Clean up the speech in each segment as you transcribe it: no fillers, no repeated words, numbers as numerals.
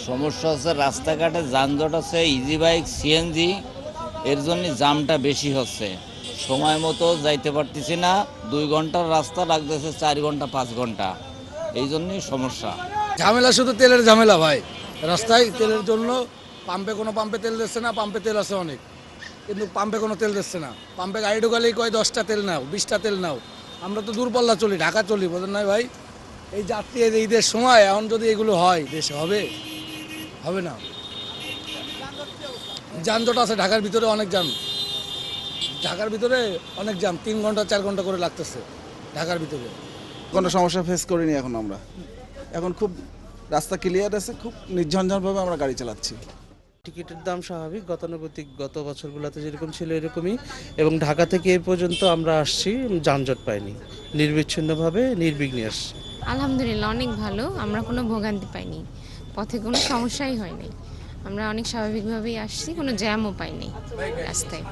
সমস্যা হচ্ছে রাস্তাঘাটে যানজট আছে, ইজি বাইক, সিএনজি, এর জন্য জামটা বেশি হচ্ছে। সময় মতো যাইতে পারতেছি না, 2 ঘন্টার রাস্তা লাগতেছে 4 ঘন্টা 5 ঘন্টা, এই জন্যই সমস্যা। ঝামেলা শুধু তেলের ঝামেলা ভাই। রাস্তায় তেলের জন্য কোনো পাম্পে তেল দিচ্ছে না, পাম্পে তেল আছে অনেক, কিন্তু পাম্পে কোনো তেল দিচ্ছে না। পাম্পে গাড়ি ঢোকালেই কয় 10টা তেল নাও, 20টা তেল নাও। আমরা তো দূরপাল্লা চলি, ঢাকা চলি, বোঝেন নাই ভাই? এই যাত্রী এই ঈদের সময় এখন যদি এগুলো হয় দেশে, হবে? হবে না। যানজট আছে ঢাকার ভিতরে, অনেক যান। ঢাকার ভিতরে অনেক জ্যাম, 3 ঘন্টা 4 ঘন্টা করে লাগতেছে ঢাকার ভিতরে। কোনো সমস্যা ফেস করিনি এখন আমরা। এখন খুব রাস্তা ক্লিয়ার আছে, খুব নির্ঝঞ্ঝাটভাবে আমরা গাড়ি চালাচ্ছি। টিকিটের দাম স্বাভাবিক, গতানুগতিক গত বছরগুলোতে যেরকম ছিল এরকমই, এবং ঢাকা থেকে এ পর্যন্ত আমরা আসছি, যানজট পাইনি, নির্বিচ্ছিন্নভাবে নির্বিঘ্নে আসছি। আলহামদুলিল্লাহ অনেক ভালো, আমরা কোনো ভোগান্তি পাইনি, পথে কোনো সমস্যাই হয়নি, আমরা অনেক স্বাভাবিকভাবেই আসছি, কোনো জ্যামও পাইনি রাস্তায়।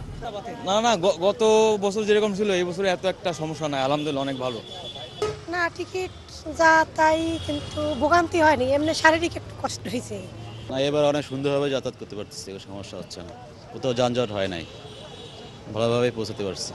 না না, গত বছর যেরকম ছিল এই বছর এত একটা সমস্যা নাই, আলহামদুলিল্লাহ অনেক ভালো। না, টিকিট যা তাই, কিন্তু ভোগান্তি হয়নি, এমনি শারীরিক একটু কষ্ট হয়েছে। না, এবার অনেক সুন্দরভাবে যাতায়াত করতে পারতেছি, কোনো সমস্যা হচ্ছে না, কোথাও যানজট হয় নাই, ভালোভাবেই পৌঁছাতে পারছি।